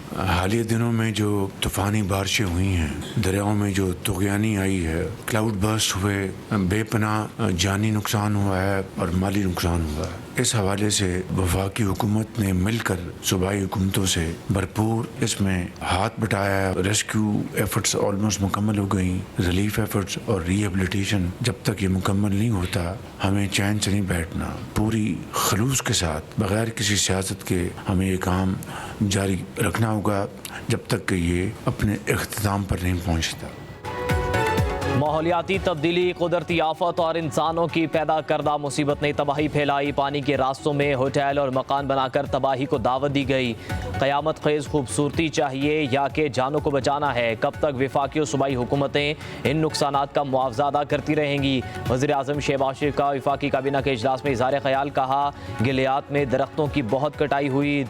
हालिया दिनों में जो तूफ़ानी बारिशें हुई हैं, दरियाओं में जो तुग़यानी आई है, क्लाउड बर्स्ट हुए, बेपनाह जानी नुकसान हुआ है और माली नुकसान हुआ है। इस हवाले से वफाकी हुकूमत ने मिलकर सूबाई हुकूमतों से भरपूर इसमें हाथ बटाया है। रेस्क्यू एफर्ट्स ऑलमोस्ट मुकम्मल हो गई। रिलीफ एफर्ट्स और रिहेबिलिटेशन जब तक ये मुकम्मल नहीं होता, हमें चैन से नहीं बैठना। पूरी खलूस के साथ बग़ैर किसी सियासत के हमें ये काम जारी रखना होगा जब तक कि ये अपने इख्तिताम पर नहीं पहुँचता। माहौलियाती तब्दीली, कुदरती आफत और इंसानों की पैदा करदा मुसीबत ने तबाही फैलाई। पानी के रास्तों में होटल और मकान बनाकर तबाही को दावत दी गई। क़यामत ख़ेज़ खूबसूरती चाहिए या कि जानों को बचाना है? कब तक वफाकी और सूबाई हुकूमतें इन नुकसानात का मुआवजा अदा करती रहेंगी? वज़ीर-ए-आज़म शहबाज शरीफ का वफाकी काबीना के इजलास में इज़हार ख़याल। कहा, गिलियात में दरख्तों की बहुत कटाई हुई,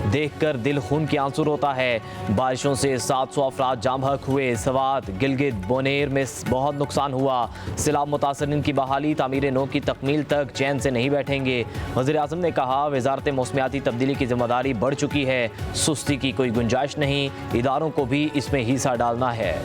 देखकर दिल खून के आंसू रोता है। बारिशों से 700 अफराद जाम बहक हुए। सवात, गिलगित, बोनेर में बहुत नुकसान हुआ। सैलाब मुतासरीन की बहाली, तामीर नो की तकमील तक चैन से नहीं बैठेंगे। वज़ीर-ए-आज़म ने कहा, वज़ारत मौसमियाती तब्दीली की जिम्मेदारी बढ़ चुकी है, सुस्ती की कोई गुंजाइश नहीं, इदारों को भी इसमें हिस्सा डालना है।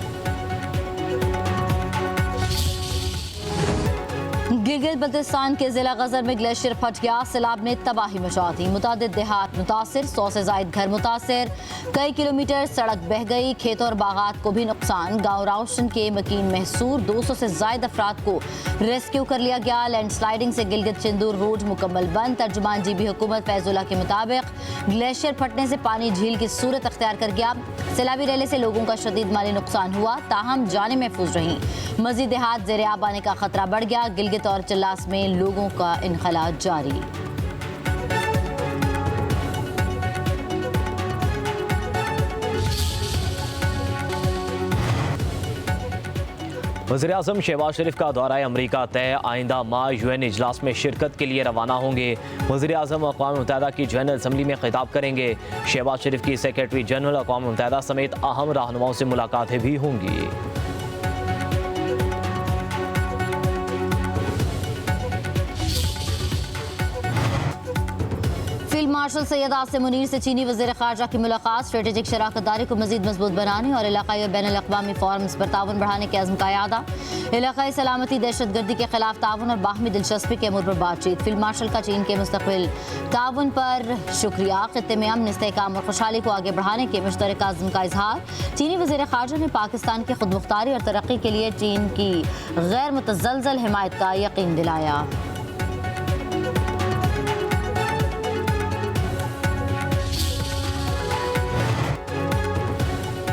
गिलगित बल्तिस्तान के जिला गजर में ग्लेशियर फट गया। सैलाब ने तबाही मचा दी। मुतादिद देहात मुतासिर, 100 से जायद घर मुतासिर, कई किलोमीटर सड़क बह गई। खेतों और बागात को भी नुकसान। गाँव रावशन के मकीन महसूर 200 से जायद अफराद को रेस्क्यू कर लिया गया। लैंडस्लाइडिंग से गिलगित चिंदूर रोड मुकम्मल बंद। तर्जुमान जीबी हुकूमत फैजुल्ला के मुताबिक ग्लेशियर फटने से पानी झील की सूरत अख्तियार कर गया। सैलाबी रैले से लोगों का शदीद माली नुकसान हुआ, ताहम जाने महफूज रहीं। मजीद देहात ज़ेर-ए-आब आने का खतरा बढ़ गया। गिलगित और चल्लास में लोगों का इनखला जारी। वज़ीर-ए-आज़म शहबाज शरीफ का दौरा अमरीका तय। आइंदा माह UN इजलास में शिरकत के लिए रवाना होंगे। वज़ीर-ए-आज़म अक़वाम मुत्तहिदा की जनरल असम्बली में खिताब करेंगे। शहबाज शरीफ की सेक्रेटरी जनरल अक़वाम मुत्तहिदा समेत अहम रहनुमाओं से मुलाकातें भी होंगी। फील्ड मार्शल सैयद आसिम मुनीर से चीनी वज़ीर ख़ारजा की मुलाकात। स्ट्रेटेजिक शराकतदारी को मज़ीद मजबूत बनाने और इलाक़ाई और बैनुल अक़वामी फ़ोरम्स पर ताउन बढ़ाने के अज़्म का यादा। इलाक़ाई सलामती, दहशत गर्दी के खिलाफ ताउन और बाहमी दिलचस्पी के अमूर पर बातचीत। फील्ड मार्शल का चीन के मुस्तक़बिल ताउन पर शुक्रिया। ख़ित्ते में अमन, इस्तेहकाम और खुशहाली को आगे बढ़ाने के मुश्तरका अज़्म का इज़हार। चीनी वज़ीर ख़ारजा ने पाकिस्तान की खुदमुख्तारी और तरक्की के लिए चीन की गैर मुतज़लज़ल हिमायत का यकीन दिलाया।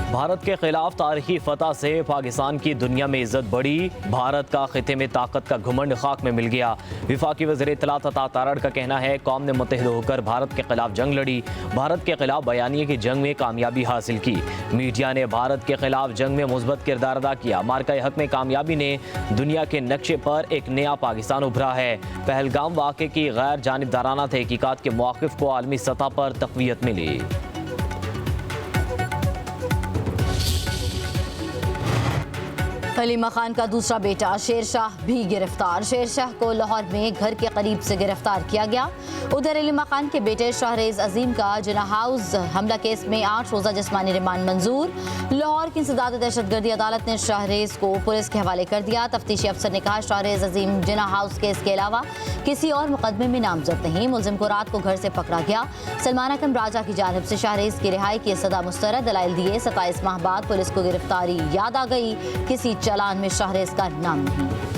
भारत के खिलाफ तारीखी फतह से पाकिस्तान की दुनिया में इज्जत बढ़ी। भारत का खिते में ताकत का घुमंड खाक में मिल गया। विफाकी वज़ीर इत्तलात अता तारड़ का कहना है, कौम ने मुत्तहिद होकर भारत के खिलाफ जंग लड़ी, भारत के खिलाफ बयानिए की जंग में कामयाबी हासिल की। मीडिया ने भारत के खिलाफ जंग में मुस्बत किरदार अदा किया। मार्का हक में कामयाबी ने दुनिया के नक्शे पर एक नया पाकिस्तान उभरा है। पहलगाम वाक़े की गैर जानिबदाराना तहकीकात के मौक़िफ़ को आलमी सतह पर तक़वियत मिली। हलीमा खान का दूसरा बेटा शेरशाह भी गिरफ्तार। शेरशाह को लाहौर में घर के करीब से गिरफ्तार किया गया। उधर हलीमा खान के बेटे शाहरेज अजीम का जिन्ना हाउस हमला केस में 8 रोज़ा जिस्मानी रिमांड मंजूर। लाहौर की इंसदाद दहशतगर्दी अदालत ने शाहरेज को पुलिस के हवाले कर दिया। तफ्तीशी अफसर ने कहा, शाहरेज अजीम जिन्ना हाउस केस के अलावा किसी और मुकदमे में नामजद नहीं। मुलजिम को रात को घर से पकड़ा गया। सलमान अकरम राजा की जानिब से शाहरेज की रिहाई की सदा मुस्तरद दलाइल दिए। 27 माह बाद पुलिस को गिरफ्तारी याद आ गई। किसी चालान में शाहरेज का नाम नहीं।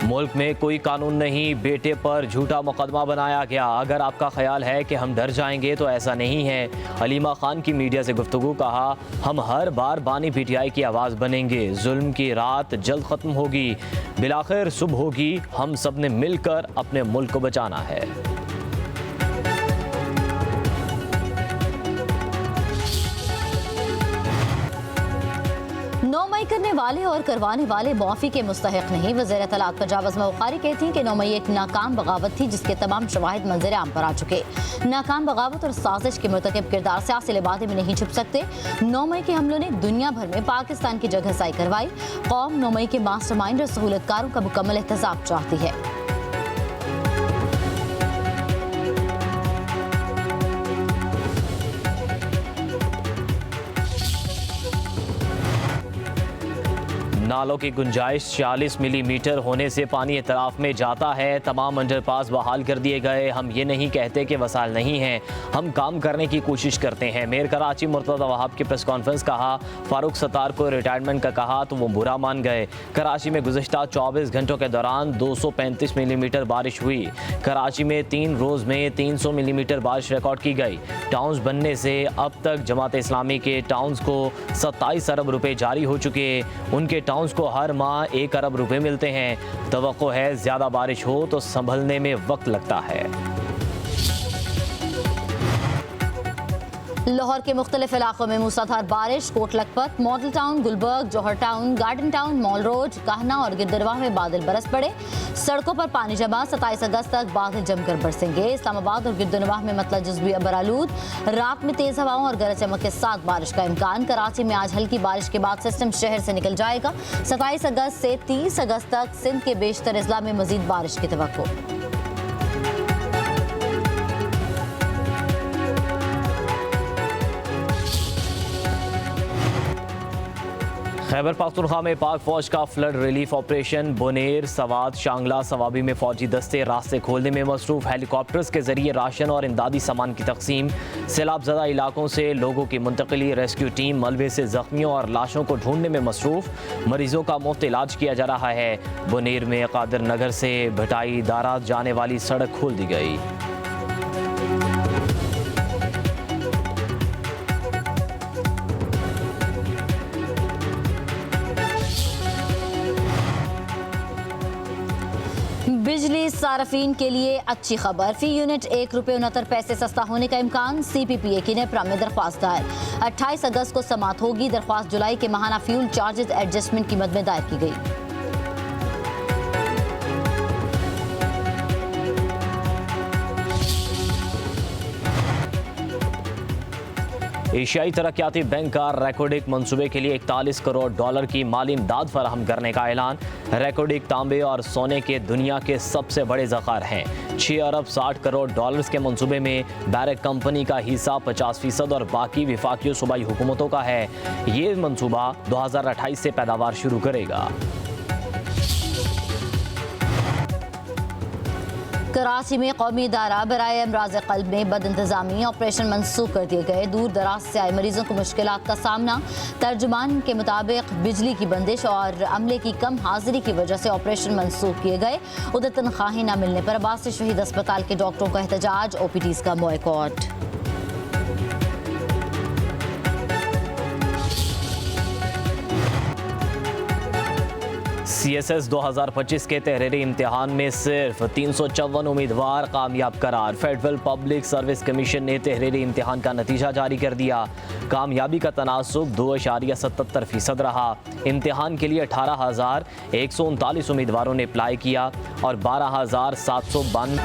मुल्क में कोई कानून नहीं, बेटे पर झूठा मुकदमा बनाया गया। अगर आपका ख्याल है कि हम डर जाएंगे तो ऐसा नहीं है। हलीमा खान की मीडिया से गुफ्तगू। कहा, हम हर बार बानी PTI की आवाज़ बनेंगे। जुल्म की रात जल्द ख़त्म होगी, बिलाखिर सुबह होगी। हम सब ने मिलकर अपने मुल्क को बचाना है। 9 मई मई करने वाले और करवाने वाले मुआफ़ी के मुस्तहिक नहीं। वज़ीर इत्तलात पंजाब अज़मा बुखारी कहती हैं कि 9 मई एक नाकाम बगावत थी जिसके तमाम शवाहिद मंजर आम पर आ चुके। नाकाम बगावत और साजिश के मुर्तकिब किरदार सियासी लिबादे में नहीं छुप सकते। 9 मई के हमलों ने दुनिया भर में पाकिस्तान की जगह साई करवाई। कौम 9 मई के मास्टरमाइंड और सहूलतकारों का मुकम्मल एहतसाब चाहती है। नालों की गुंजाइश 40 मिलीमीटर होने से पानी एतराफ़ में जाता है। तमाम अंडरपास बहाल कर दिए गए। हम ये नहीं कहते कि वसाइल नहीं हैं, हम काम करने की कोशिश करते हैं। मेयर कराची मुर्तज़ा वहाब की प्रेस कॉन्फ्रेंस। कहा फारूक सत्तार को रिटायरमेंट का कहा तो वो बुरा मान गए। कराची में गुज़श्ता 24 घंटों के दौरान 235 मिलीमीटर बारिश हुई। कराची में 3 रोज़ में 300 मिलीमीटर बारिश रिकॉर्ड की गई। टाउन्स बनने से अब तक जमात इस्लामी के टाउन्स को 27 अरब रुपए जारी हो चुके। उनके टाउन्स को हर माह 1 अरब रुपए मिलते हैं। तवक्को है ज़्यादा बारिश हो तो संभलने में वक्त लगता है। लाहौर के मुख्तलिफ इलाकों में मूसलाधार बारिश। Kot Lakhpat, Model Town, Gulberg, Johar Town, Garden Town, Mall Road, Kahna और गिरदरवाह में बादल बरस पड़े। सड़कों पर पानी जमा। 27 अगस्त तक बादल जमकर बरसेंगे। इस्लामाबाद और गिरदरवाह में मतला जुज़वी बरालूद। रात में तेज हवाओं और गरज चमक के साथ बारिश का इम्कान। कराची में आज हल्की बारिश के बाद सिस्टम शहर से निकल जाएगा। 27 अगस्त से 30 अगस्त तक सिंध के बेशतर अजला में मजीद बारिश की तवक्को। खैबर पख्तूनख्वा में पाक फौज का flood relief operation. Buner, Swat, Shangla, Swabi में फौजी दस्ते रास्ते खोलने में मसरूफ। हेलीकॉप्टर्स के जरिए राशन और इमदादी सामान की तकसीम। सैलाब ज़दा इलाकों से लोगों की मुंतकिली। रेस्क्यू टीम मलबे से जख्मियों और लाशों को ढूंढने में मसरूफ। मरीजों का मुफ्त इलाज किया जा रहा है। बुनेर में कादिर नगर से भटाई दारात जाने वाली सड़क खोल दी गई। बिजली सार्फिन के लिए अच्छी खबर। फी यूनिट 1 रुपये 69 पैसे सस्ता होने का इम्कान। CPPA की नेपरा में दरख्वास्त दायर। 28 अगस्त को समात होगी। दरख्वास्त जुलाई के माहाना फ्यूल चार्जेस एडजस्टमेंट की मद में दायर की गई। एशियाई तरक्याती बैंक का रेकोडिक मंसूबे के लिए 41 करोड़ डॉलर की माली इमदाद फराहम करने का ऐलान। रेकोडिक तांबे और सोने के दुनिया के सबसे बड़े ज़ख़ायर हैं। 6 अरब 60 करोड़ डॉलर्स के मंसूबे में बैरक कंपनी का हिस्सा 50% और बाकी विफाकी सूबाई हुकूमतों का है। ये मंसूबा 2028 से पैदावार शुरू करेगा। कराची में कौमी इदारा बराए अमराज क़ल्ब में बद इंतज़ामी ऑपरेशन मनसूख कर दिए गए। दूर दराज से आए मरीजों को मुश्किलात का सामना। तर्जुमान के मुताबिक बिजली की बंदिश और अमले की कम हाजिरी की वजह से ऑपरेशन मनसूख किए गए। उधर तनख्वाहें न मिलने पर अब्बास शहीद अस्पताल के डॉक्टरों का एहतजाज। OPDs का बॉयकॉट। CSS 2025 के तहरीरी इम्तिहान में सिर्फ 354 उम्मीदवार कामयाब करार। फेडरल पब्लिक सर्विस कमीशन ने तहरीरी इम्तिहान का नतीजा जारी कर दिया। कामयाबी का तनासुब 2.77% रहा। इम्तिहान के लिए 18,139 उम्मीदवारों ने अप्लाई किया और 12,752